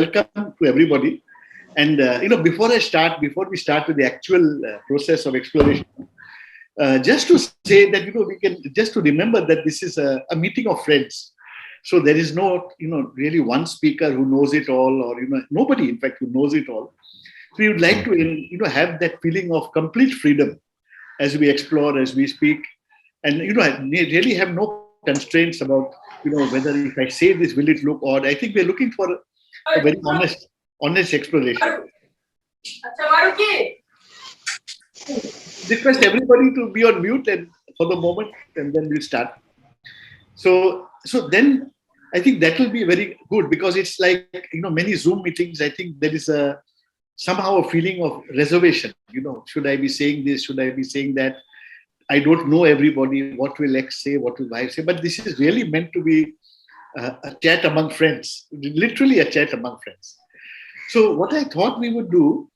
welcome to everybody. And, before we start with the actual process of exploration, just to say that, we can just to remember that this is a meeting of friends. So there is no, really one speaker who knows it all, or, nobody, in fact, who knows it all. So we would like to, have that feeling of complete freedom as we explore, as we speak, and, really have no constraints about, whether if I say this, will it look odd? I think we're looking for a very honest exploration. Request everybody to be on mute and for the moment, and then we'll start. So then I think that will be very good, because it's like, many Zoom meetings, I think there is somehow a feeling of reservation. Should I be saying this? Should I be saying that? I don't know everybody. What will X say? What will Y say? But this is really meant to be a chat among friends, literally a chat among friends. So what I thought we would do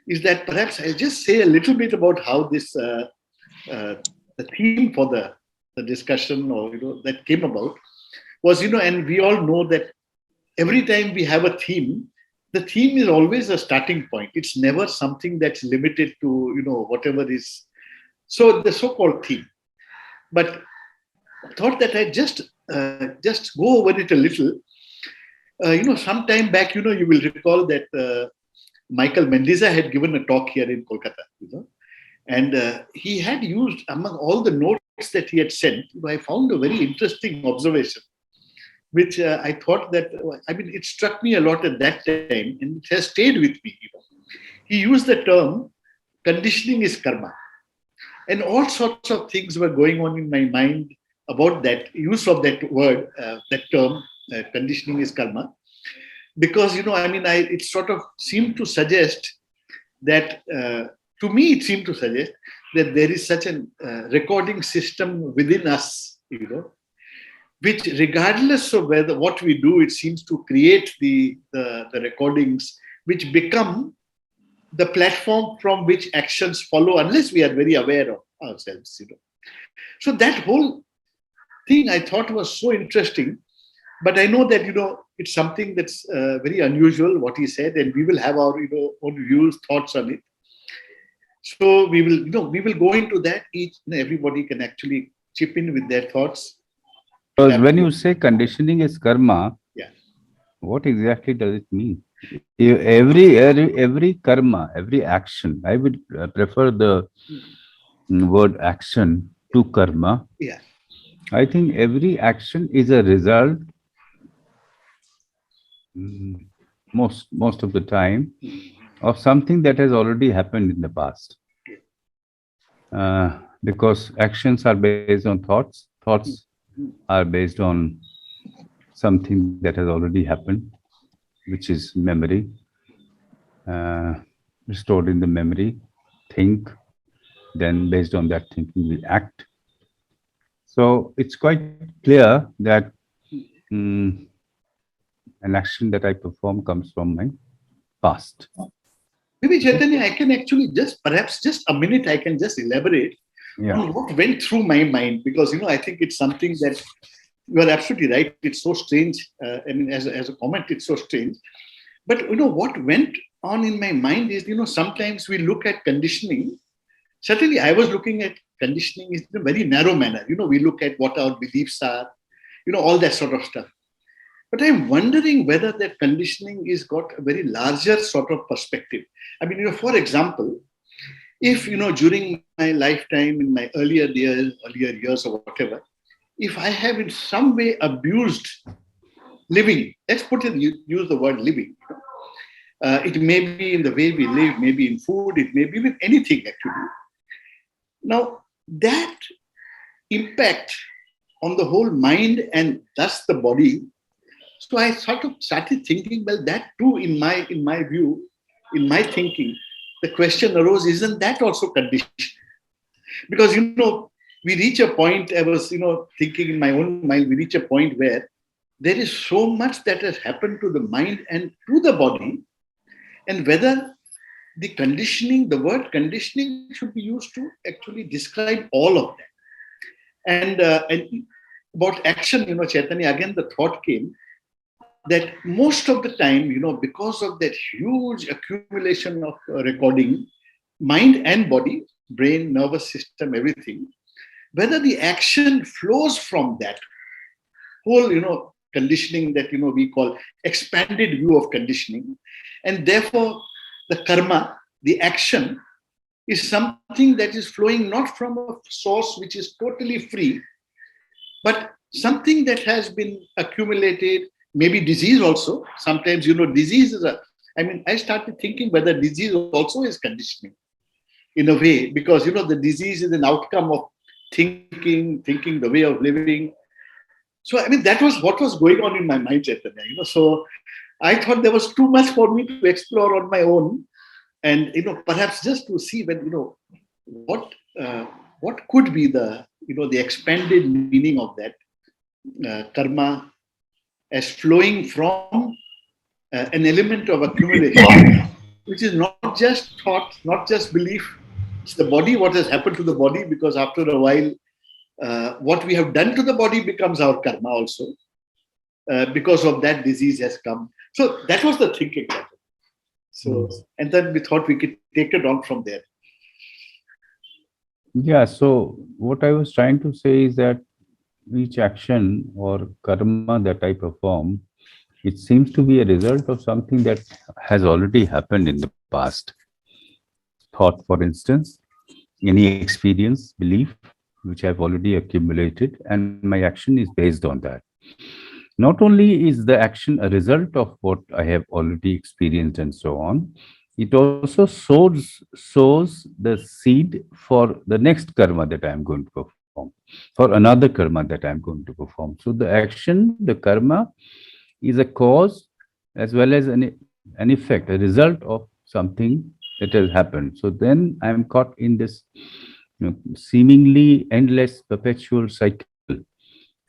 is that perhaps I'll just say a little bit about how this, the theme for the discussion, or, that came about was, and we all know that every time we have a theme, the theme is always a starting point. It's never something that's limited to, whatever is. So the so-called theme. But I thought that I just go over it a little. Some time back, you will recall that Michael Mendizza had given a talk here in Kolkata, and he had used, among all the notes that he had sent, I found a very interesting observation, which I thought that, it struck me a lot at that time, and it has stayed with me. He used the term, conditioning is karma. And all sorts of things were going on in my mind about that use of that word, that term, conditioning is karma. Because, it sort of seemed to suggest that, to me, it seemed to suggest that there is such a recording system within us, which, regardless of what we do, it seems to create the recordings which become the platform from which actions follow, unless we are very aware of ourselves. So that whole thing I thought was so interesting. But I know that, it's something that's very unusual, what he said, and we will have our, own views, thoughts on it. So we will go into that. Everybody can actually chip in with their thoughts. Because when you say conditioning is karma, yeah, what exactly does it mean? Every karma, every action, I would prefer the word action to karma. Yeah. I think every action is a result, most of the time, of something that has already happened in the past. Because actions are based on thoughts, thoughts are based on something that has already happened, which is memory, stored in the memory, think, then based on that thinking we act. So it's quite clear that an action that I perform comes from my past. Maybe, Chaitanya, I can actually perhaps just a minute, I can just elaborate on what went through my mind, because, I think it's something that you are absolutely right. It's so strange. As a comment, it's so strange. But, what went on in my mind is, sometimes we look at conditioning. Certainly, I was looking at conditioning in a very narrow manner. We look at what our beliefs are, all that sort of stuff. But I'm wondering whether that conditioning is got a very larger sort of perspective. For example, if, during my lifetime, in my earlier years or whatever, if I have in some way abused living, let's use the word living. It may be in the way we live, maybe in food, it may be with anything actually. Now, that impact on the whole mind and thus the body. So I sort of started thinking, well, that too, in my view, in my thinking, the question arose, isn't that also conditioned? Because, we reach a point, I was, thinking in my own mind, we reach a point where there is so much that has happened to the mind and to the body, and whether the conditioning, the word conditioning should be used to actually describe all of that. And about action, Chaitanya, again, the thought came that most of the time, because of that huge accumulation of recording, mind and body, brain, nervous system, everything, whether the action flows from that whole, conditioning that, we call expanded view of conditioning. And therefore, the karma, the action, is something that is flowing not from a source which is totally free, but something that has been accumulated, maybe disease also. Sometimes, disease is I started thinking whether disease also is conditioning in a way, because, the disease is an outcome of thinking, the way of living. So, that was what was going on in my mind, Chaitanya, So I thought there was too much for me to explore on my own. And, perhaps just to see when, what could be the, the expanded meaning of that karma as flowing from an element of accumulation, which is not just thought, not just belief. It's the body, what has happened to the body, because after a while, what we have done to the body becomes our karma also. Because of that, disease has come. So that was the thinking. So, and then we thought we could take it on from there. Yeah, so what I was trying to say is that each action or karma that I perform, it seems to be a result of something that has already happened in the past. Thought, for instance, any experience, belief, which I've already accumulated, and my action is based on that. Not only is the action a result of what I have already experienced and so on, it also sows the seed for the next karma that I am going to perform, for another karma that I am going to perform. So the action, the karma, is a cause as well as an effect, a result of something that has happened. So then I am caught in this seemingly endless perpetual cycle.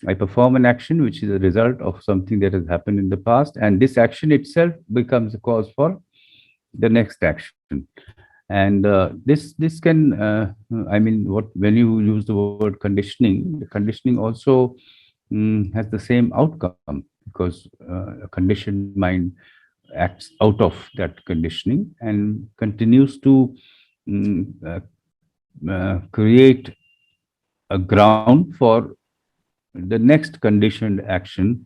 I perform an action which is a result of something that has happened in the past, and this action itself becomes a cause for the next action. And this can, what when you use the word conditioning, the conditioning also has the same outcome, because a conditioned mind acts out of that conditioning and continues to mm, create a ground for the next conditioned action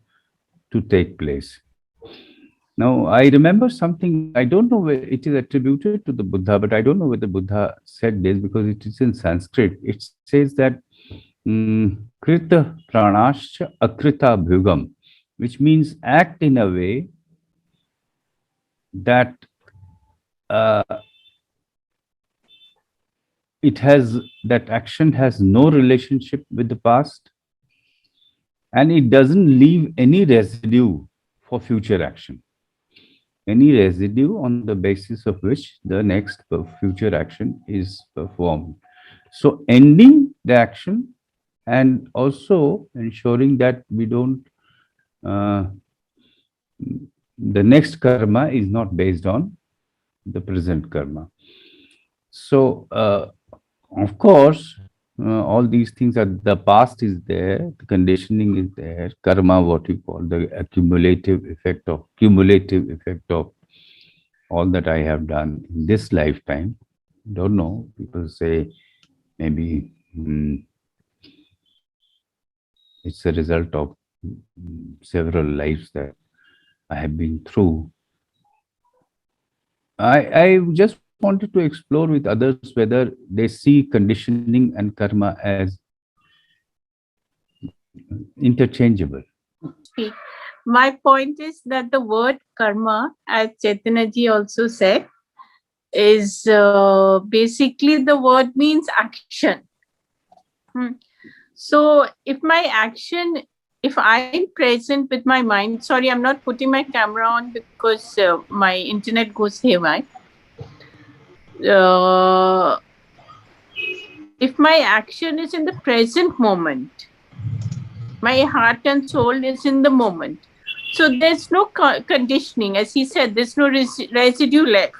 to take place. Now, I remember something, I don't know where it is attributed to the Buddha, but I don't know whether Buddha said this because it is in Sanskrit. It says that krita pranascha akrita bhugam, which means act in a way that uh, that action has no relationship with the past, and it doesn't leave any residue for future action. Any residue on the basis of which the next future action is performed. So ending the action and also ensuring that we don't, the next karma is not based on the present karma. So, of course, all these things are, the past is there, the conditioning is there, karma, what you call the cumulative effect of all that I have done in this lifetime. Don't know, people say maybe it's a result of several lives that I have been through. I just wanted to explore with others whether they see conditioning and karma as interchangeable. My point is that the word karma, as Chaitanya also said, is basically the word means action. So if my action, if I'm present with my mind, sorry, I'm not putting my camera on because my internet goes haywire. If my action is in the present moment, my heart and soul is in the moment. So there's no conditioning. As he said, there's no residue left.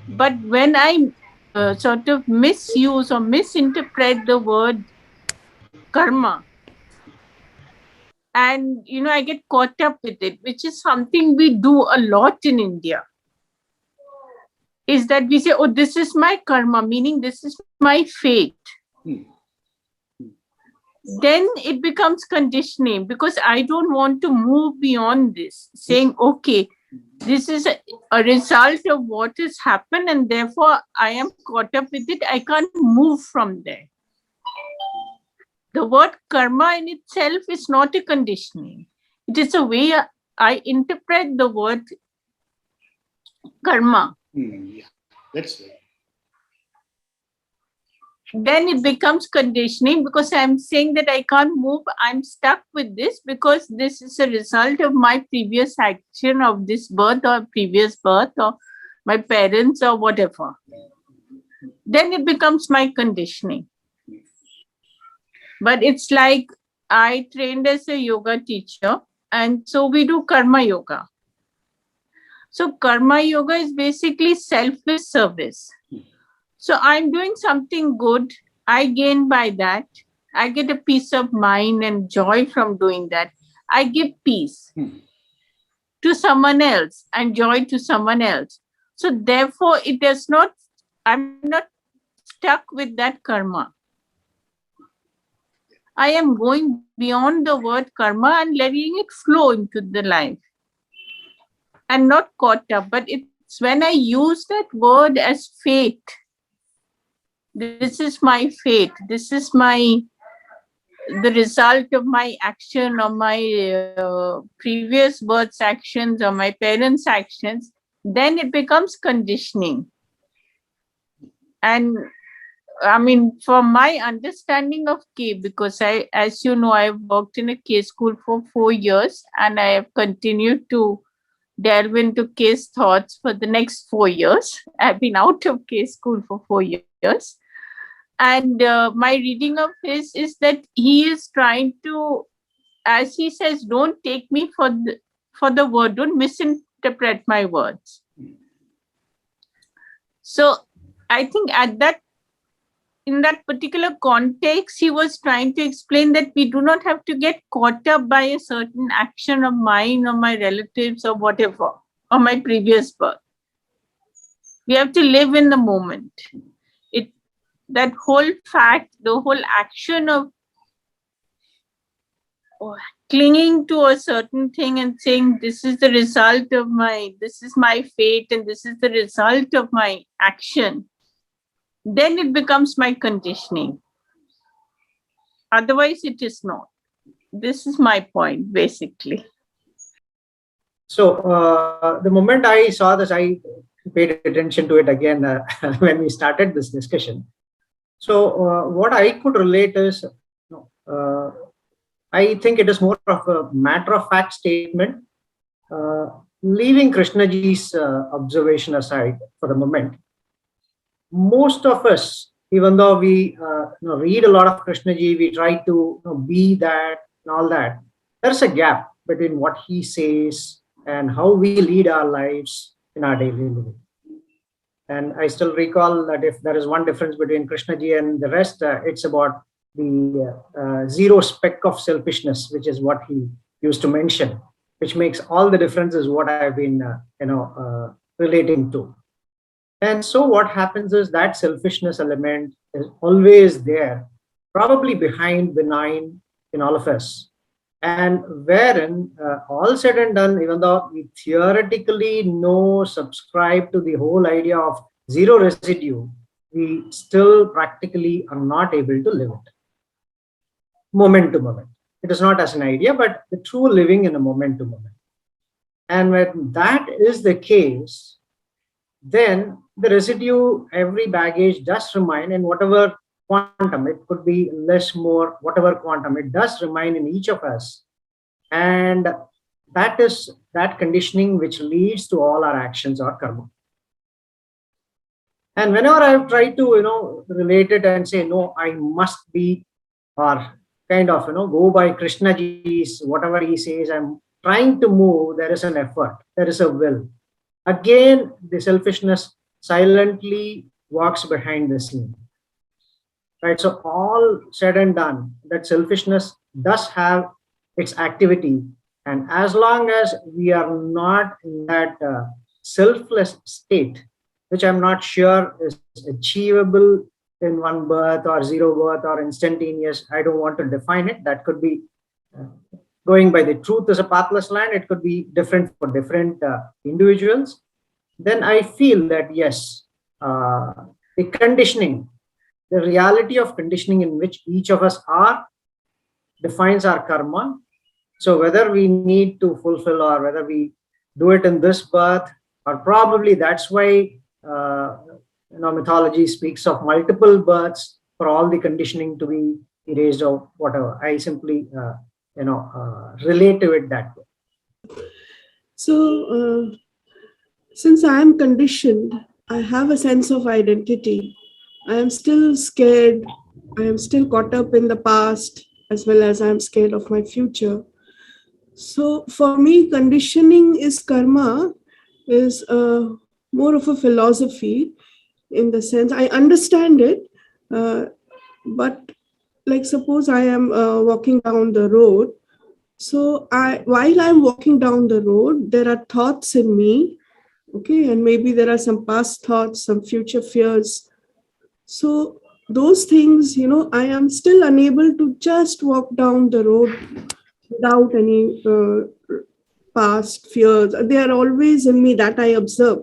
But when I sort of misuse or misinterpret the word karma And, I get caught up with it, which is something we do a lot in India. Is that we say, oh, this is my karma, meaning this is my fate. Then it becomes conditioning, because I don't want to move beyond this, saying, okay, this is a result of what has happened, and therefore I am caught up with it. I can't move from there. The word karma in itself is not a conditioning. It is a way I interpret the word karma. Yeah, that's right. Then it becomes conditioning, because I'm saying that I can't move. I'm stuck with this because this is a result of my previous action of this birth or previous birth or my parents or whatever. Then it becomes my conditioning. But it's like I trained as a yoga teacher, and so we do karma yoga. So karma yoga is basically selfless service. So I'm doing something good. I gain by that. I get a peace of mind and joy from doing that. I give peace to someone else and joy to someone else. So therefore, I'm not stuck with that karma. I am going beyond the word karma and letting it flow into the life and not caught up. But it's when I use that word as fate. This is my fate. This is the result of my action or my previous birth's actions or my parents' actions. Then it becomes conditioning. And I mean, from my understanding of K, because as you know, I've worked in a K school for 4 years, and I have continued to delve into K's thoughts for the next 4 years. I've been out of K school for 4 years. And my reading of his is that he is trying to, as he says, don't take me for the word, don't misinterpret my words. So I think in that particular context, he was trying to explain that we do not have to get caught up by a certain action of mine or my relatives or whatever, or my previous birth. We have to live in the moment. That whole fact, the whole action of clinging to a certain thing and saying, this is the result of this is my fate and this is the result of my action, then it becomes my conditioning. Otherwise, it is not. This is my point, basically. So the moment I saw this, I paid attention to it again when we started this discussion. So what I could relate is, I think it is more of a matter-of-fact statement, leaving Krishnaji's observation aside for the moment. Most of us, even though we read a lot of Krishnaji, we try to be that and all that, there's a gap between what he says and how we lead our lives in our daily living. And I still recall that if there is one difference between Krishnaji and the rest, it's about the zero speck of selfishness, which is what he used to mention, which makes all the difference is what I've been, relating to. And so what happens is that selfishness element is always there, probably behind benign in all of us. And wherein all said and done, even though we theoretically subscribe to the whole idea of zero residue, we still practically are not able to live it moment to moment. It is not as an idea, but the true living in a moment to moment. And when that is the case, then the residue, every baggage does remain in whatever quantum, it could be less, more, whatever quantum, it does remain in each of us. And that is that conditioning which leads to all our actions or karma. And whenever I've tried to, relate it and say, no, I must be, or kind of, go by Krishnaji's, whatever he says, I'm trying to move, there is an effort, there is a will. Again, the selfishness silently walks behind the scene. Right, so all said and done, that selfishness does have its activity. And as long as we are not in that selfless state, which I'm not sure is achievable in one birth or zero birth or instantaneous, I don't want to define it. That could be going by the truth is a pathless land. It could be different for different individuals. Then I feel that yes, the conditioning, the reality of conditioning in which each of us are defines our karma. So whether we need to fulfill or whether we do it in this birth, or probably that's why mythology speaks of multiple births for all the conditioning to be erased or whatever. I simply relate to it that way. So since I am conditioned, I have a sense of identity. I am still scared. I am still caught up in the past, as well as I am scared of my future. So for me, conditioning is karma, is more of a philosophy, in the sense I understand it, but like suppose I am walking down the road. So while I'm walking down the road, there are thoughts in me, okay, and maybe there are some past thoughts, some future fears. So those things, I am still unable to just walk down the road without any past fears. They are always in me, that I observe.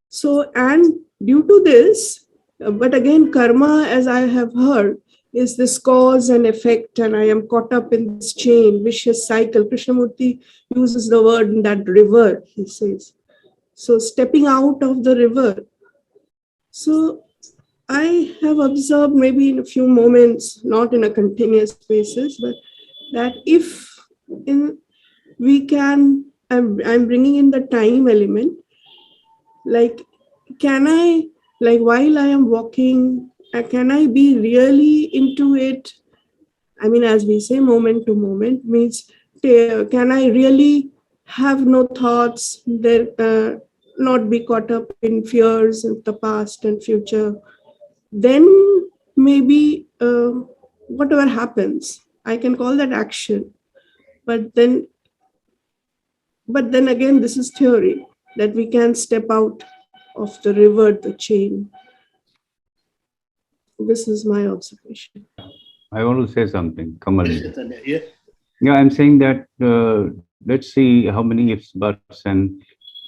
So, and due to this, but again, karma, as I have heard, is this cause and effect, and I am caught up in this chain, vicious cycle. Krishnamurti uses the word in that river, he says. So, stepping out of the river. So, I have observed maybe in a few moments, not in a continuous basis, but that if we can, I'm bringing in the time element, like, can I, like while I am walking, can I be really into it? I mean, as we say, moment to moment, means can I really have no thoughts, there, not be caught up in fears of the past and future? Then maybe whatever happens, I can call that action. But then again, this is theory, that we can step out of the river, the chain. This is my observation. I want to say something, Kamal. Yeah. Yeah, I'm saying that let's see how many ifs, buts, and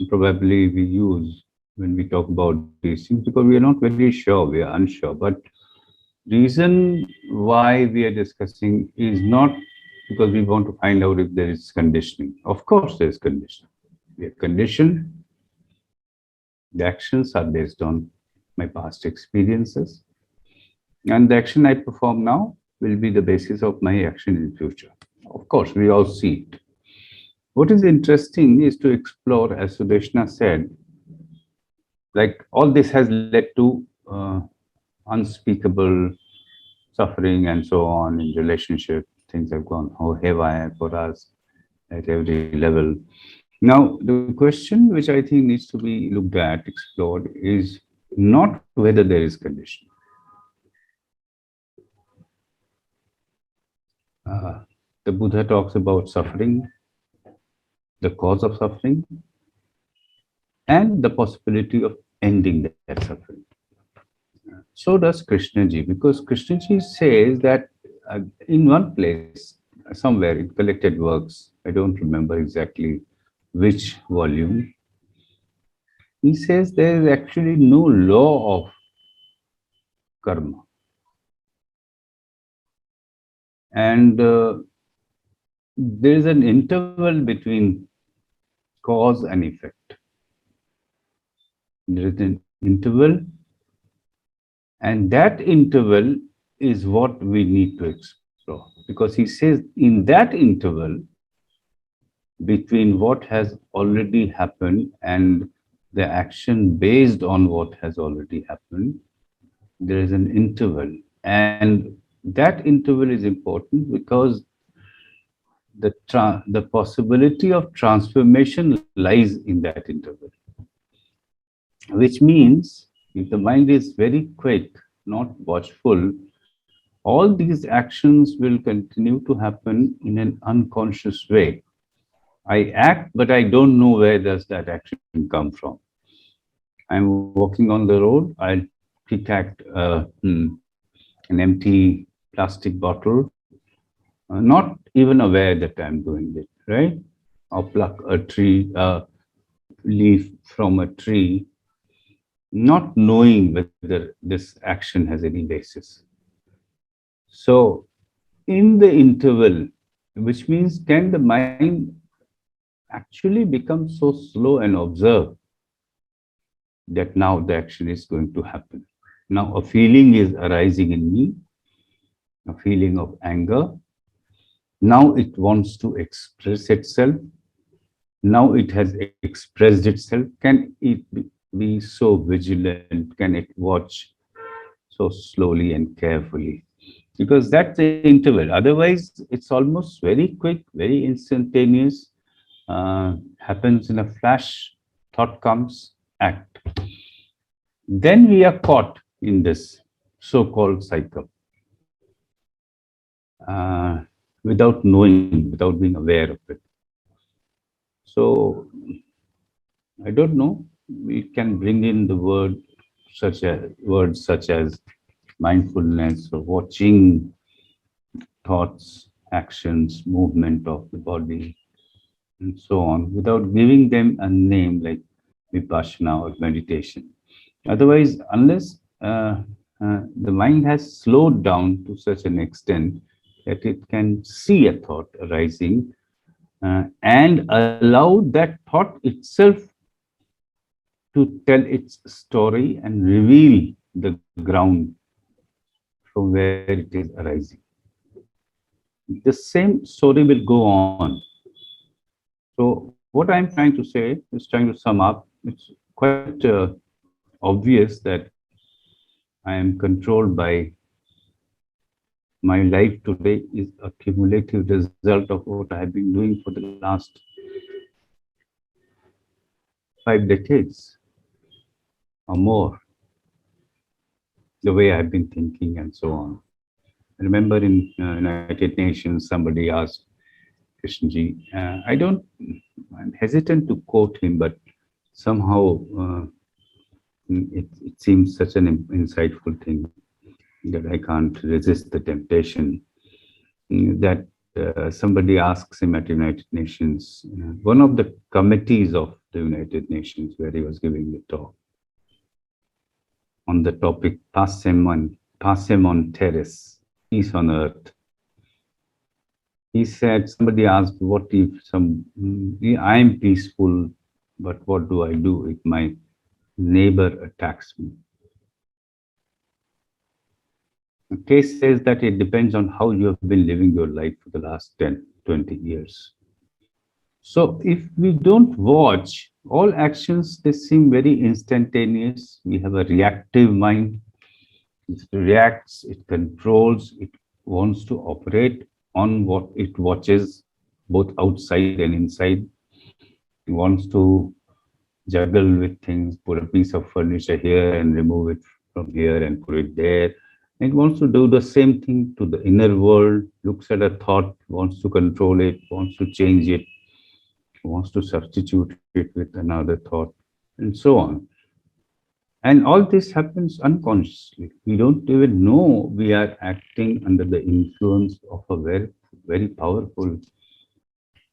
probably we use when we talk about these things, because we are not very sure, we are unsure. But reason why we are discussing is not because we want to find out if there is conditioning. Of course, there is conditioning. We are conditioned. The actions are based on my past experiences, and the action I perform now will be the basis of my action in future. Of course, we all see it. What is interesting is to explore, as Sudeshna said, like all this has led to unspeakable suffering and so on in relationship. Things have gone haywire for us at every level. Now, the question which I think needs to be looked at, explored, is not whether there is condition. The Buddha talks about suffering, the cause of suffering, and the possibility of ending that suffering. So does Krishnaji, because Krishnaji says that in one place, somewhere in collected works, I don't remember exactly which volume, he says there is actually no law of karma. And there is an interval between cause and effect. There is an interval, and that interval is what we need to explore, because he says in that interval between what has already happened and the action based on what has already happened, there is an interval, and that interval is important because the possibility of transformation lies in that interval, which means if the mind is very quick, not watchful, all these actions will continue to happen in an unconscious way. I act, but I don't know where does that action come from. I'm walking on the road, I'll pick at an empty plastic bottle, not even aware that I'm doing it, right? Or pluck a leaf from a tree, not knowing whether this action has any basis. So, in the interval, which means can the mind actually become so slow and observe that now the action is going to happen. Now, a feeling is arising in me, a feeling of anger. Now it wants to express itself. Now it has expressed itself. Can it be so vigilant? Can it watch so slowly and carefully? Because that's the interval. Otherwise, it's almost very quick, very instantaneous, happens in a flash, thought comes, act. Then we are caught in this so-called cycle without knowing, without being aware of it. So I don't know. We can bring in the words such as mindfulness or watching thoughts, actions, movement of the body, and so on, without giving them a name like vipassana or meditation. Otherwise, unless the mind has slowed down to such an extent that it can see a thought arising and allow that thought itself to tell its story and reveal the ground from where it is arising. The same story will go on. So what I'm trying to say is trying to sum up. It's quite obvious that I am controlled by my life today is a cumulative result of what I have been doing for the last 5 decades or more. The way I've been thinking and so on. I remember in United Nations, somebody asked Krishnji, I'm hesitant to quote him, but somehow it seems such an insightful thing that I can't resist the temptation that somebody asks him at United Nations, one of the committees of the United Nations where he was giving the talk on the topic Pacem on Terrace, peace on earth. He said, somebody asked, what if I am peaceful, but what do I do if my neighbor attacks me? The case says that it depends on how you have been living your life for the last 10, 20 years. So if we don't watch, all actions, they seem very instantaneous. We have a reactive mind. It reacts, it controls, it wants to operate on what it watches, both outside and inside. It wants to juggle with things, put a piece of furniture here and remove it from here and put it there. It wants to do the same thing to the inner world, looks at a thought, wants to control it, wants to change it, wants to substitute it with another thought, and so on. And all this happens unconsciously. We don't even know we are acting under the influence of a very, very powerful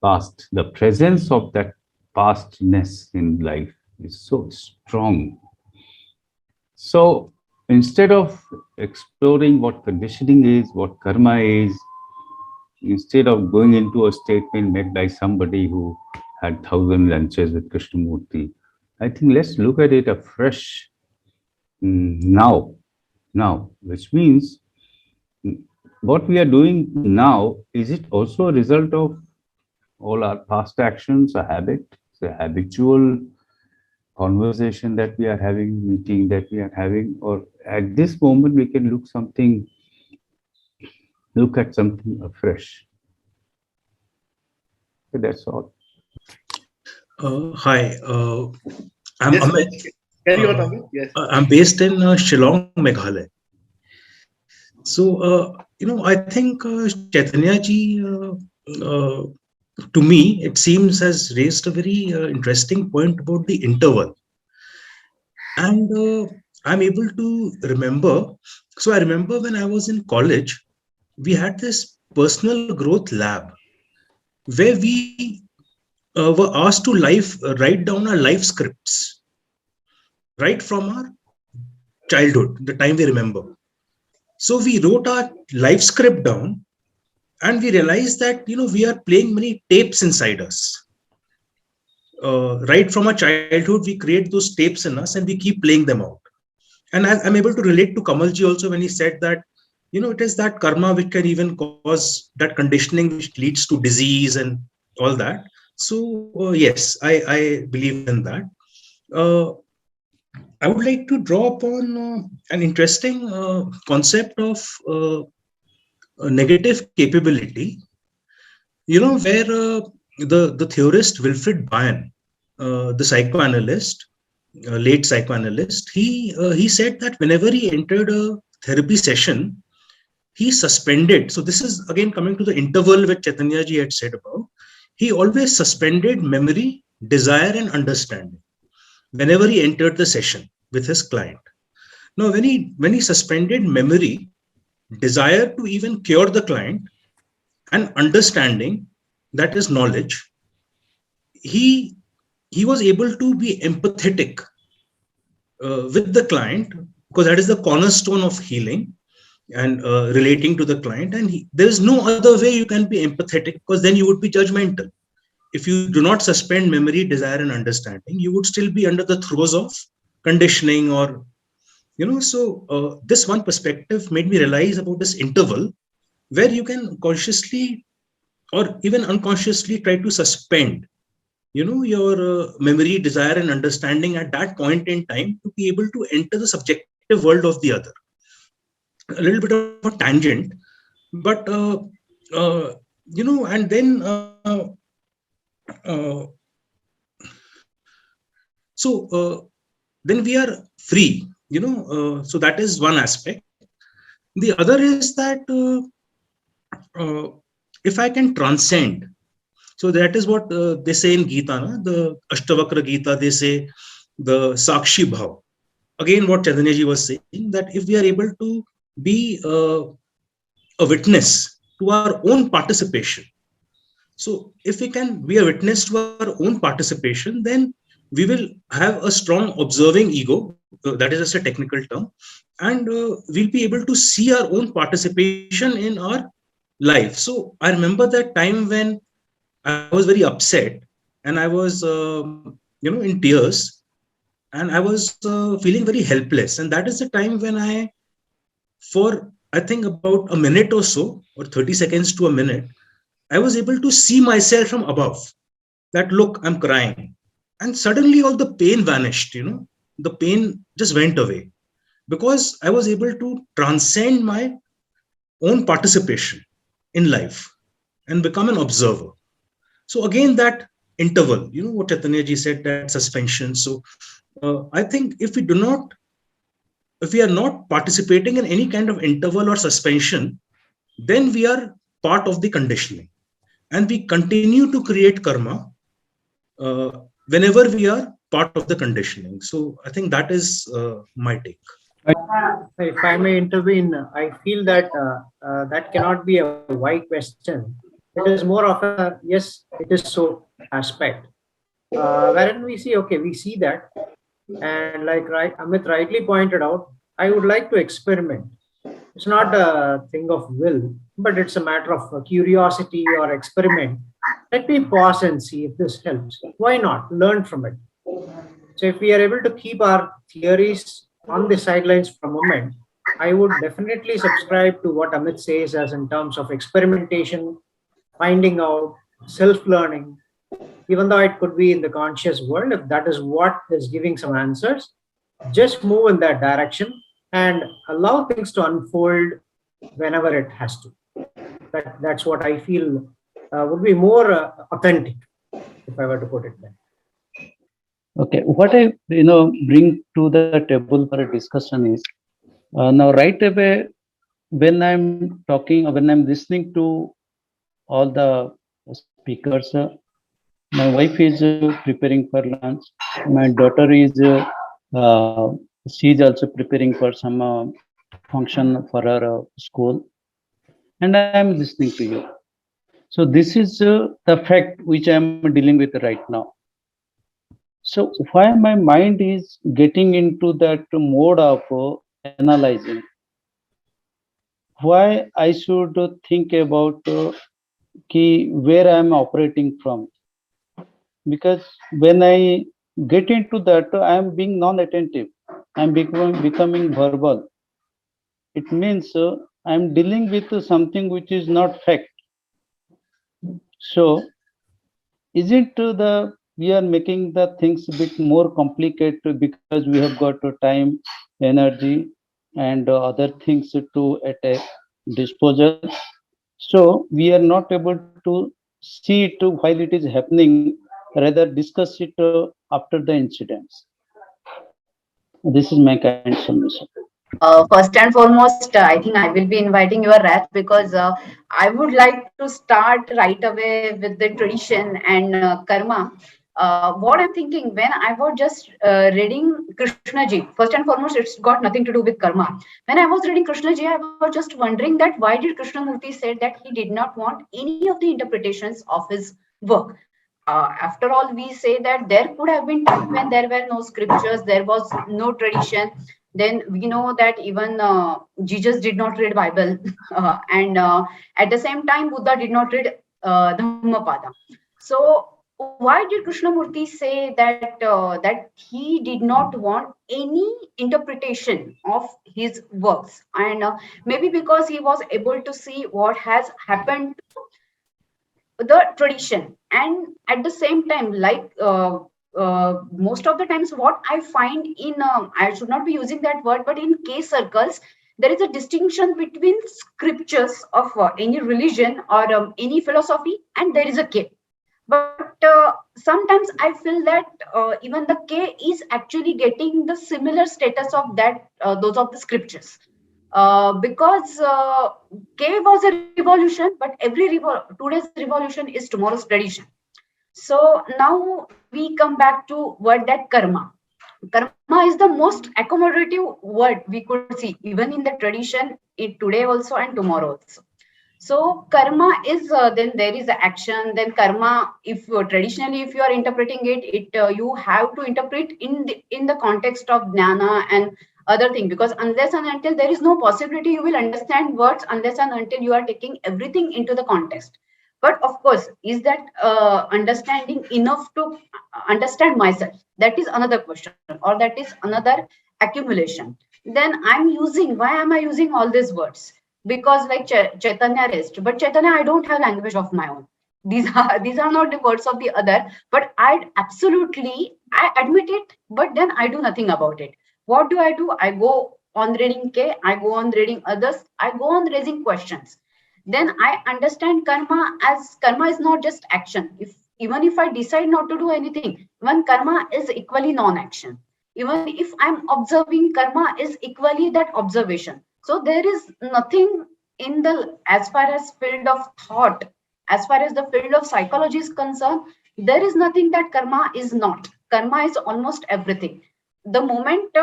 past. The presence of that pastness in life is so strong. So instead of exploring what conditioning is, what karma is, instead of going into a statement made by somebody who had 1,000 lunches with Krishnamurti, I think let's look at it afresh now, which means what we are doing now, is it also a result of all our past actions, a habit, a habitual conversation that we are having, meeting that we are having, or at this moment we can look at something afresh. So that's all. Hi, I'm Yes, Amit. carry on, Amit. Yes. I'm based in Shillong, Meghalaya. So, I think Chaitanya ji, to me, it seems has raised a very interesting point about the interval. And I'm able to remember. So I remember when I was in college, we had this personal growth lab where we were asked to write down our life scripts right from our childhood, the time we remember. So we wrote our life script down, and we realized that we are playing many tapes inside us. Right from our childhood, we create those tapes in us, and we keep playing them out. And I'm able to relate to Kamalji also when he said that it is that karma which can even cause that conditioning which leads to disease and all that. So yes, I believe in that. uh, I would like to draw upon an interesting concept of negative capability, where the theorist Wilfred Bion, the psychoanalyst, late psychoanalyst, he said that whenever he entered a therapy session, he suspended. So this is again coming to the interval which Chaitanya ji had said about. He always suspended memory, desire, and understanding whenever he entered the session with his client. Now, when he suspended memory, desire to even cure the client, and understanding, that is knowledge, he he was able to be empathetic with the client, because that is the cornerstone of healing and relating to the client. And there is no other way you can be empathetic, because then you would be judgmental. If you do not suspend memory, desire, and understanding, you would still be under the throes of conditioning, or so this one perspective made me realize about this interval, where you can consciously or even unconsciously try to suspend your memory, desire, and understanding at that point in time, to be able to enter the subjective world of the other. A little bit of a tangent, but uh, and then uh, so then we are free, so that is one aspect. The other is that uh, if I can transcend, so that is what they say in Gita, the Ashtavakra Gita, they say the Sakshi Bhav. Again, what Chaitanya ji was saying, that if we are able to be a witness to our own participation, so if we can be a witness to our own participation, then we will have a strong observing ego, that is just a technical term, and we'll be able to see our own participation in our life. So I remember that time when I was very upset, and I was in tears, and I was feeling very helpless. And that is the time when for I think about a minute or so, or 30 seconds to a minute, I was able to see myself from above, that look, I'm crying. And suddenly all the pain vanished, the pain just went away, because I was able to transcend my own participation in life and become an observer. So again, that interval, what Chaitanya ji said, that suspension. So I think if we are not participating in any kind of interval or suspension, then we are part of the conditioning, and we continue to create karma whenever we are part of the conditioning. So I think that is my take. If I may intervene, I feel that that cannot be a why question. It is more of a yes, it is so aspect, wherein we see, okay, we see that, and like Amit rightly pointed out, I would like to experiment. It's not a thing of will, but it's a matter of curiosity or experiment. Let me pause and see if this helps. Why not learn from it? So if we are able to keep our theories on the sidelines for a moment, I would definitely subscribe to what Amit says as in terms of experimentation, finding out, self-learning, even though it could be in the conscious world, if that is what is giving some answers, just move in that direction and allow things to unfold whenever it has to. That's what I feel would be more authentic, if I were to put it there. Okay, what I bring to the table for a discussion is now right away when I'm talking, or when I'm listening to all the speakers, my wife is preparing for lunch. My daughter is, she is also preparing for some function for her school, and I am listening to you. So this is the fact which I am dealing with right now. So why my mind is getting into that mode of analyzing? Why I should think about where I am operating from? Because when I get into that, I am being non-attentive. I am becoming verbal. It means I am dealing with something which is not fact. So isn't the we are making the things a bit more complicated because we have got time, energy, and other things to at a disposal. So we are not able to see it while it is happening, rather discuss it after the incidents. This is my kind submission. First and foremost, I think I will be inviting your Raj because I would like to start right away with the tradition and karma. What I'm thinking when I was just reading Krishnaji, first and foremost, it's got nothing to do with karma. When I was reading Krishnaji, I was just wondering that why did Krishnamurti said that he did not want any of the interpretations of his work. After all, we say that there could have been time when there were no scriptures, there was no tradition. Then we know that even Jesus did not read Bible, and at the same time, Buddha did not read Dhammapada. So why did Krishnamurti say that he did not want any interpretation of his works, and maybe because he was able to see what has happened the tradition, and at the same time, like most of the times what I find in I should not be using that word, but in case circles there is a distinction between scriptures of any religion or any philosophy, and there is a K. But sometimes I feel that even the K is actually getting the similar status of that those of the scriptures, because K was a revolution, but today's revolution is tomorrow's tradition. So now we come back to word that karma. Karma is the most accommodative word we could see, even in the tradition, today also and tomorrow also. So karma is then there is the action. Then karma, if traditionally if you are interpreting it you have to interpret in the context of jnana and other thing, because unless and until there is no possibility you will understand words unless and until you are taking everything into the context. But of course, is that understanding enough to understand myself? That is another question, or that is another accumulation. Then I'm using, why am I using all these words? Because like Chaitanya rest, but Chaitanya, I don't have language of my own. These are not the words of the other, but I admit it, but then I do nothing about it. What do? I go on reading K, I go on reading others, I go on raising questions. Then I understand karma as karma is not just action. If even if I decide not to do anything, even karma is equally non-action. Even if I'm observing, karma is equally that observation. So there is nothing in the, as far as field of thought, as far as the field of psychology is concerned, there is nothing that karma is not. Karma is almost everything. The moment,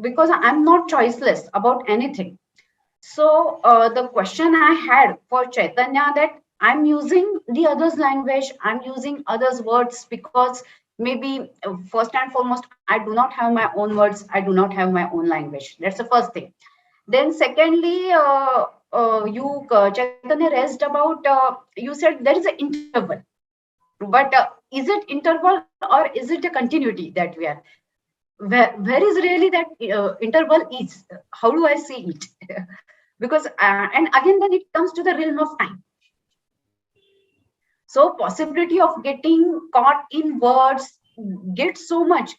because I'm not choiceless about anything. So the question I had for Chaitanya, that I'm using the other's language, I'm using others' words because maybe first and foremost, I do not have my own words, I do not have my own language. That's the first thing. Then secondly, Chaitanya raised about, you said there is an interval, but is it interval or is it a continuity that we are? Where is really that interval is? How do I see it? Because and again then it comes to the realm of time. So possibility of getting caught in words we get so much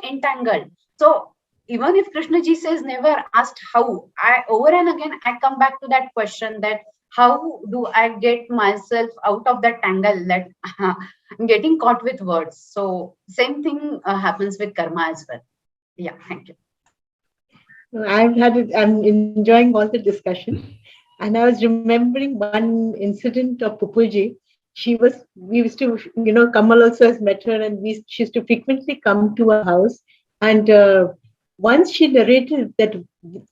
entangled. So even if Krishna ji says never asked how, I over and again I come back to that question, that how do I get myself out of that tangle, that I'm getting caught with words. So same thing happens with karma as well. Yeah, thank you. I'm enjoying all the discussion. And I was remembering one incident of Pupuji. We used to, Kamal also has met her, and she used to frequently come to our house. And once she narrated that,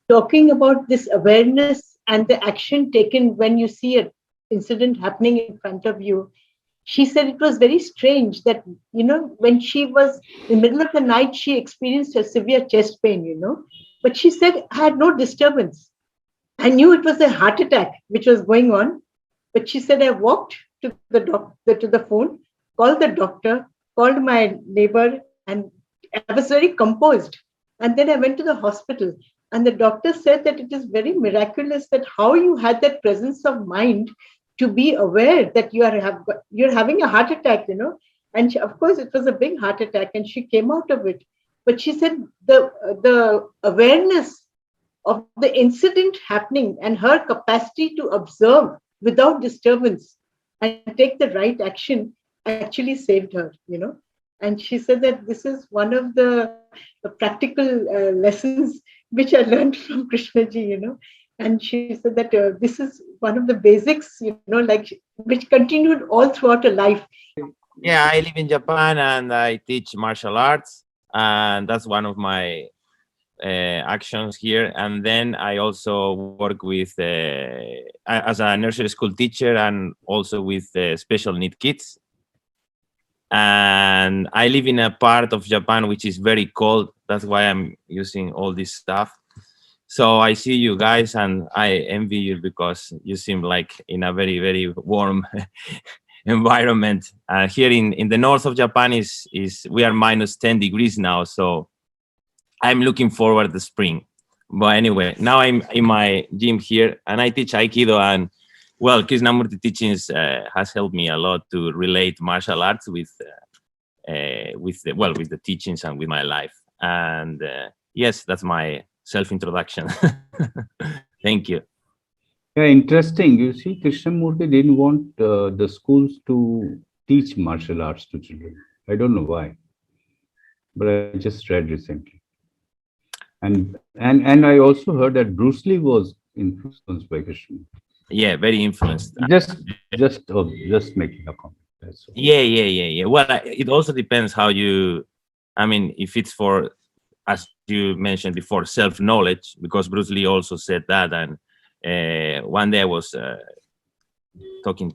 talking about this awareness and the action taken when you see an incident happening in front of you, she said it was very strange that, when she was in the middle of the night, she experienced a severe chest pain, but she said, I had no disturbance. I knew it was a heart attack which was going on, but she said, I walked to to the phone, called the doctor, called my neighbor, and I was very composed. And then I went to the hospital, and the doctor said that it is very miraculous that how you had that presence of mind to be aware that you're having a heart attack, And of course, it was a big heart attack, and she came out of it. But she said the awareness of the incident happening and her capacity to observe without disturbance and take the right action actually saved her, And she said that this is one of the practical lessons which I learned from Krishnaji, And she said that this is one of the basics, which continued all throughout her life. Yeah, I live in Japan and I teach martial arts, and that's one of my actions here. And then I also work with as a nursery school teacher and also with special need kids. And I live in a part of Japan which is very cold. That's why I'm using all this stuff. So I see you guys and I envy you because you seem like in a very, very warm environment. Here in the north of Japan is we are minus 10 degrees now. So I'm looking forward to spring. But anyway, now I'm in my gym here and I teach Aikido, and well, Krishnamurti teachings has helped me a lot to relate martial arts with the teachings and with my life. And yes, that's my self-introduction. Thank you. Yeah, interesting. You see, Krishnamurti didn't want the schools to teach martial arts to children. I don't know why, but I just read recently. And I also heard that Bruce Lee was influenced by Krishna. Yeah, very influenced. Just making a comment. That's all. Yeah. Well, it also depends how you. I mean, if it's for, as you mentioned before, self-knowledge, because Bruce Lee also said that. And one day I was talking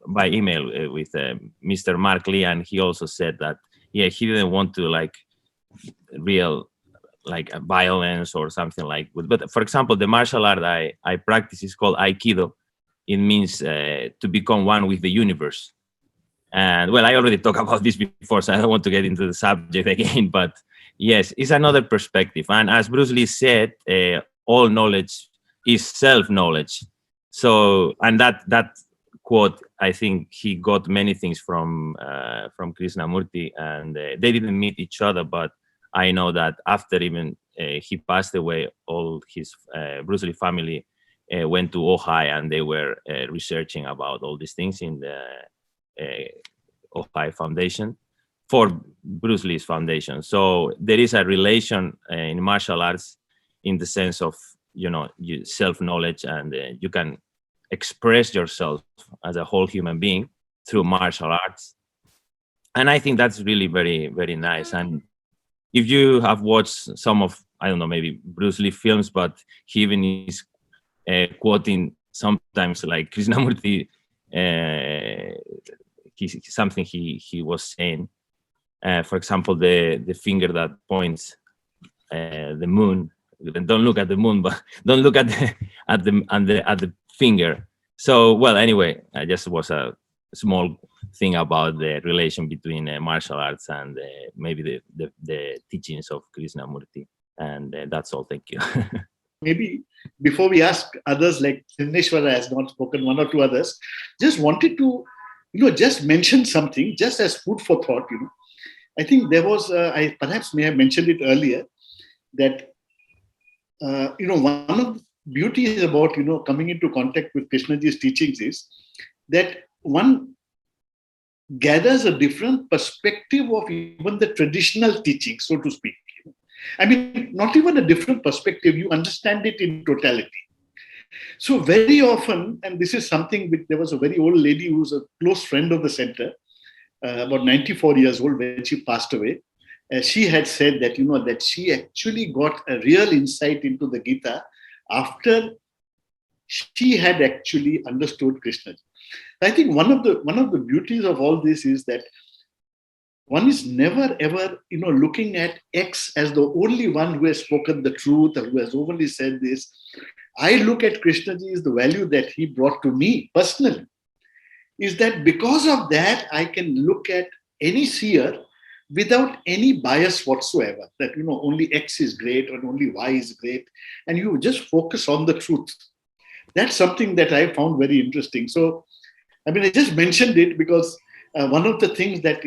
by email with Mr. Mark Lee, and he also said that he didn't want to real violence or something like. But for example, the martial art I practice is called Aikido. It means to become one with the universe. And well, I already talked about this before, so I don't want to get into the subject again. But yes, it's another perspective. And as Bruce Lee said, all knowledge is self-knowledge. So, and that quote, I think he got many things from Krishnamurti, and they didn't meet each other, but I know that after even he passed away, all his Bruce Lee family went to Ojai, and they were researching about all these things in the Ojai Foundation for Bruce Lee's foundation. So there is a relation in martial arts in the sense of, self-knowledge, and you can express yourself as a whole human being through martial arts. And I think that's really very, very nice. And if you have watched some of, I don't know, maybe Bruce Lee films, but he even is quoting sometimes like Krishnamurti, something he was saying. For example, the finger that points the moon. Don't look at the moon, but don't look at the finger. So, well, anyway, I just was a small thing about the relation between martial arts and maybe the teachings of Krishnamurti. And that's all. Thank you. Maybe before we ask others, like Dineshwara has not spoken, one or two others, just wanted to, just mention something, just as food for thought, I think there was, I perhaps may have mentioned it earlier, that, one of the beauties about, coming into contact with Krishnaji's teachings is that one gathers a different perspective of even the traditional teaching, so to speak. I mean, not even a different perspective, you understand it in totality. So very often, and this is something which there was a very old lady who was a close friend of the center, about 94 years old when she passed away. She had said that, that she actually got a real insight into the Gita after she had actually understood Krishna. I think one of the beauties of all this is that one is never ever, looking at X as the only one who has spoken the truth or who has only said this. I look at Krishnaji as the value that he brought to me personally. Is that because of that, I can look at any seer without any bias whatsoever, that, only X is great or only Y is great, and you just focus on the truth. That's something that I found very interesting. So, I mean, I just mentioned it because one of the things that,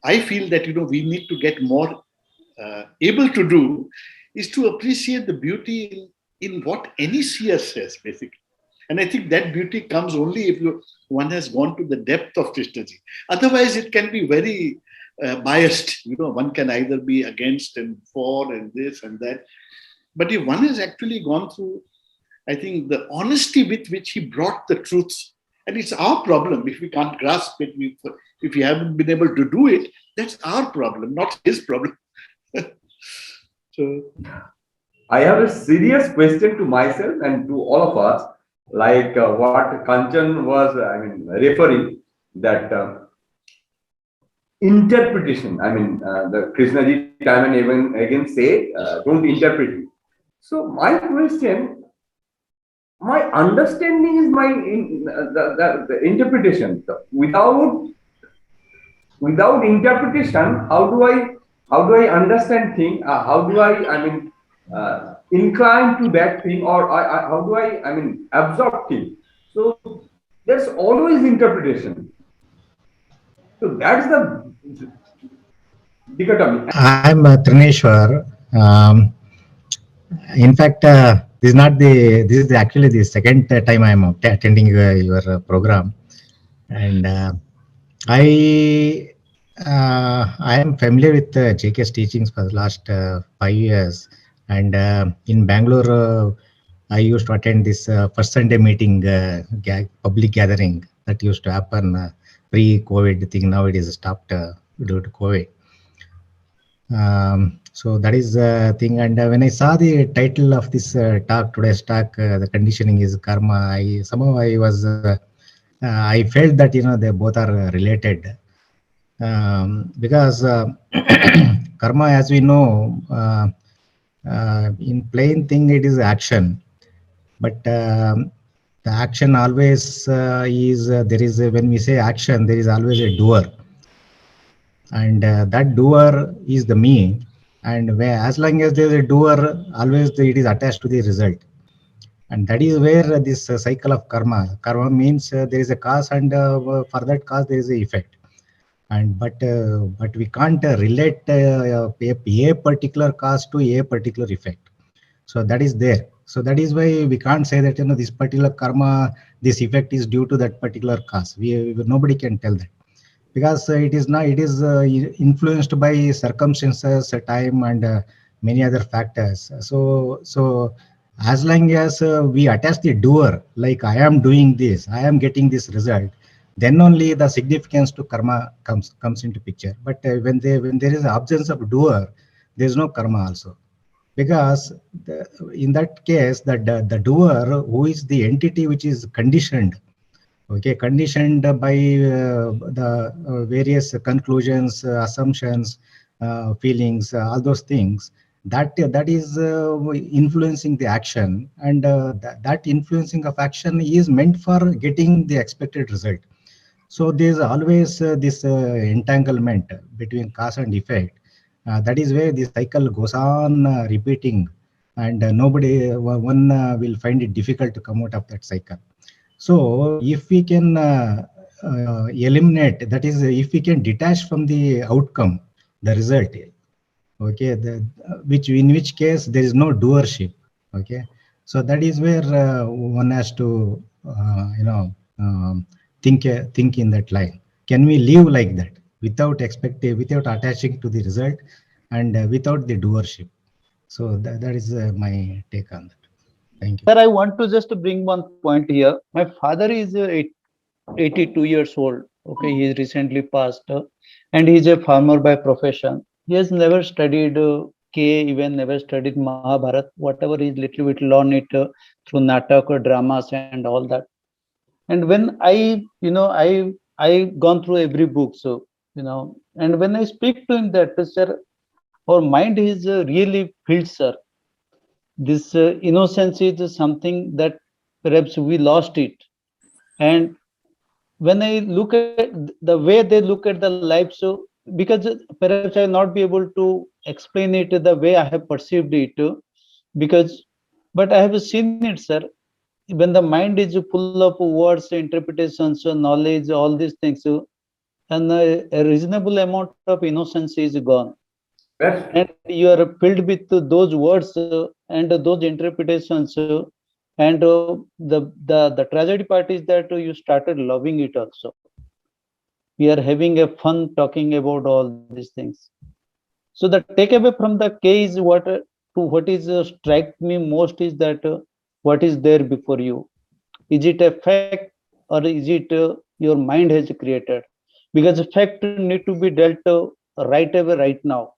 I feel that, we need to get more able to do is to appreciate the beauty in what any seer says, basically. And I think that beauty comes only if one has gone to the depth of Krishnaji. Otherwise, it can be very biased. One can either be against and for and this and that. But if one has actually gone through, I think, the honesty with which he brought the truths, and it's our problem if we can't grasp it, if we haven't been able to do it, that's our problem, not his problem. So, I have a serious question to myself and to all of us, like what Kanchan was, referring, that interpretation. The Krishnaji time and even again say, don't interpret it. So my question, my understanding is the interpretation. Without interpretation, how do I understand thing? How do I incline to that thing, or how do I absorb thing? So there's always interpretation. So that's the dichotomy. I'm Trineshwar. In fact, this is actually the second time I'm attending your program, and I am familiar with JK's teachings for the last 5 years, and in Bangalore, I used to attend this first Sunday meeting, public gathering that used to happen pre-COVID thing. Now it is stopped due to COVID. So that is the thing. And when I saw the title of this talk, today's talk, the conditioning is karma, I felt that, they both are related. Because karma, as we know, in plain thing, it is action. But the action always is, there is, when we say action, there is always a doer. And that doer is the me. And as long as there is a doer, always it is attached to the result. And that is where this cycle of karma means there is a cause, and for that cause there is a effect. And but we can't relate a particular cause to a particular effect. So that is there. So that is why we can't say that, this particular karma, this effect is due to that particular cause. Nobody can tell that, because it is influenced by circumstances, time, and many other factors. So as long as we attach the doer, like I am doing this, I am getting this result, then only the significance to karma comes into picture. But when there is absence of doer, there is no karma also. Because in that case, the doer, who is the entity which is conditioned, conditioned by the various conclusions, assumptions, feelings, all those things, that is influencing the action, and that influencing of action is meant for getting the expected result. So there is always this entanglement between cause and effect. That is where the cycle goes on repeating, and one will find it difficult to come out of that cycle. So if we can eliminate, that is, if we can detach from the outcome, the result, in which case there is no doership. So that is where one has to think in that line. Can we live like that without attaching to the result, and without the doership. So that is my take on that. Thank you. Sir, I want to just bring one point here. My father is 82 years old. Okay, he is recently passed, and he is a farmer by profession. He has never studied K, even never studied Mahabharat. Whatever he little bit learned it through natak or dramas and all that. And when I gone through every book, so and when I speak to him that, sir, our mind is really filled, sir. This innocence is something that perhaps we lost it. And when I look at the way they look at the life, so because perhaps I will not be able to explain it the way I have perceived it, because but I have seen it, sir. When the mind is full of words, interpretations, knowledge, all these things, and a reasonable amount of innocence is gone. That's And you are filled with those words and those interpretations, and the tragedy part is that you started loving it also. We are having a fun talking about all these things. So the takeaway from the K is what is strike me most is that what is there before you. Is it a fact, or is it your mind has created? Because the fact need to be dealt right away, right now.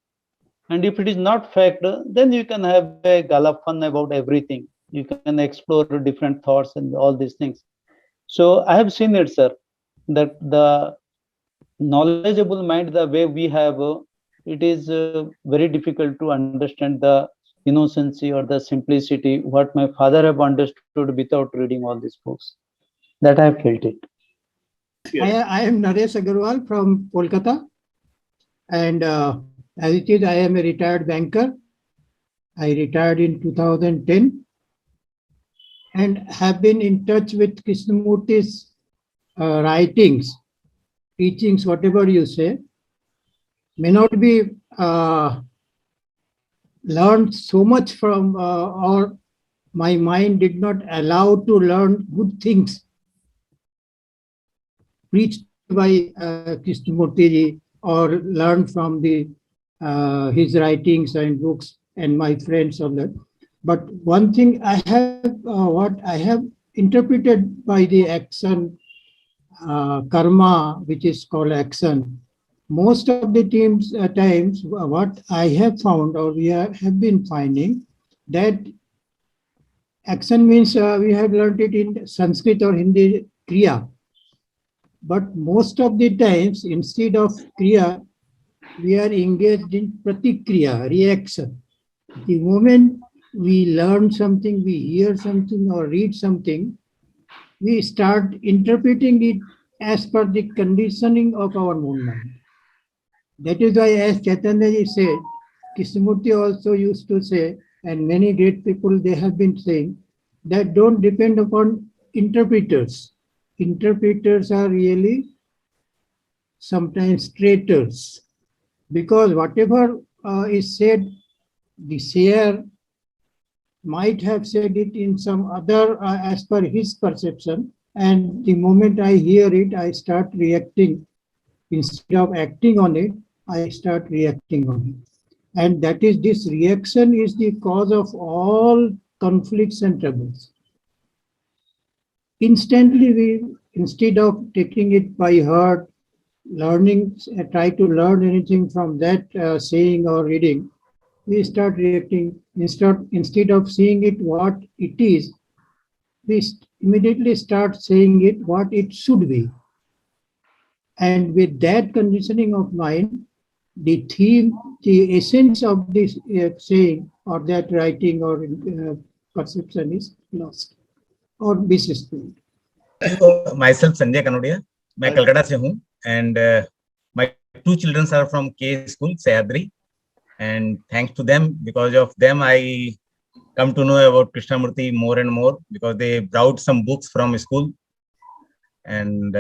And if it is not fact, then you can have a gala fun about everything. You can explore different thoughts and all these things. So I have seen it, sir, that the knowledgeable mind, the way we have, it is very difficult to understand the innocency or the simplicity, what my father have understood without reading all these books. That I have felt it. I am Naresh Agarwal from Kolkata, and as it is, I am a retired banker. I retired in 2010 and have been in touch with Krishnamurti's writings, teachings, whatever you say, may not be learned so much from, or my mind did not allow to learn good things preached by Krishnamurti ji, or learned from his writings and books and my friends on that. But one thing I have, what I have interpreted by the action, karma, which is called action, most of the times, what I have found, or we have been finding, that action means we have learned it in Sanskrit or Hindi, kriya. But most of the times, instead of kriya, we are engaged in pratikriya, reaction. The moment we learn something, we hear something or read something, we start interpreting it as per the conditioning of our own mind. That is why, as Chaitanya ji said, Krishnamurti also used to say, and many great people, they have been saying, that don't depend upon interpreters. Interpreters are really sometimes traitors, because whatever is said, the seer might have said it in some other as per his perception, and the moment I hear it, I start reacting. Instead of acting on it, I start reacting on it. And that is, this reaction is the cause of all conflicts and troubles. Instantly, we, instead of taking it by heart, learning, try to learn anything from that saying or reading, we start reacting. Instead of seeing it what it is, we immediately start saying it what it should be. And with that conditioning of mind, the theme, the essence of this saying or that writing or perception is lost or misspelled. Myself Sanjay Kanodia, मैं कलकत्ता से हूँ, and my two children are from K school, Sayadri, and thanks to them, because of them I come to know about Krishnamurti more and more, because they brought some books from school, and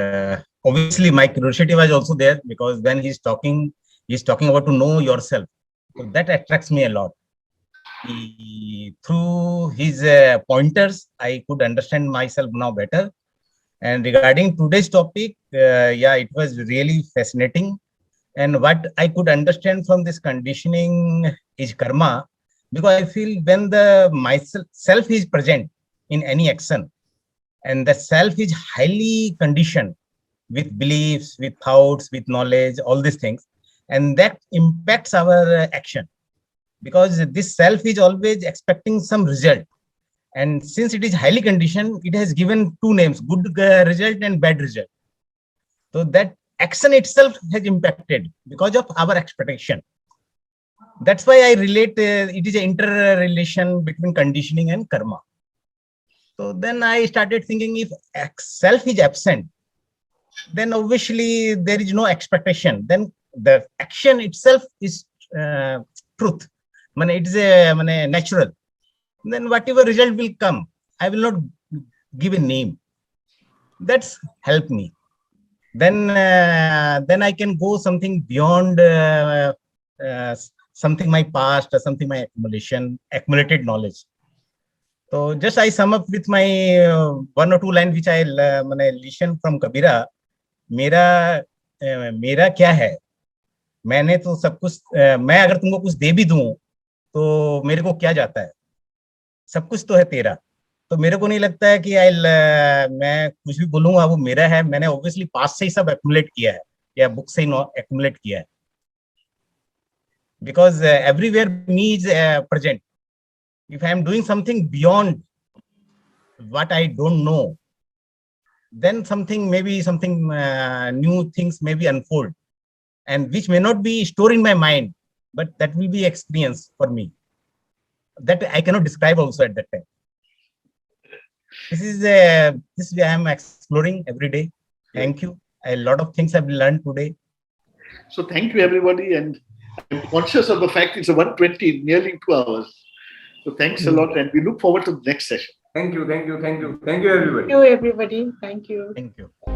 obviously my curiosity was also there, because when he's talking about to know yourself, so that attracts me a lot. Through his pointers, I could understand myself now better. And regarding today's topic, yeah, it was really fascinating. And what I could understand from this conditioning is karma, because I feel when the myself is present in any action, and the self is highly conditioned with beliefs, with thoughts, with knowledge, all these things, and that impacts our action, because this self is always expecting some result. And since it is highly conditioned, it has given two names, good result and bad result. So that action itself has impacted because of our expectation. That's why I relate, it is an interrelation between conditioning and karma. So then I started thinking, if self is absent, then obviously there is no expectation. Then the action itself is truth. It is a natural. Then whatever result will come, I will not give a name. That's helped me. Then I can go something beyond something my past or something my accumulated knowledge. So just I sum up with my one or two lines which I listened from Kabira. मेरा क्या है, मैंने तो सब कुछ, मैं अगर तुमको कुछ दे भी दूं तो मेरे को क्या जाता है, सब कुछ तो है तेरा. तो मेरे को नहीं लगता है कि मैं कुछ भी बोलूंगा वो मेरा है. मैंने ऑब्वियसली पास्ट से ही सब एक्युमुलेट किया है या बुक से ही एक्युमुलेट किया है, because everywhere me is present. If I am doing something beyond what I don't know, then maybe something new things may be unfold, and which may not be stored in my mind, but that will be experience for me that I cannot describe also at that time. This is this way I am exploring every day. Thank you. A lot of things I've learned today. So thank you everybody, and I'm conscious of the fact it's a 1:20, nearly 2 hours. So thanks a lot, and we look forward to the next session. Thank you, thank you, thank you, thank you everybody. Thank you everybody. Thank you. Thank you.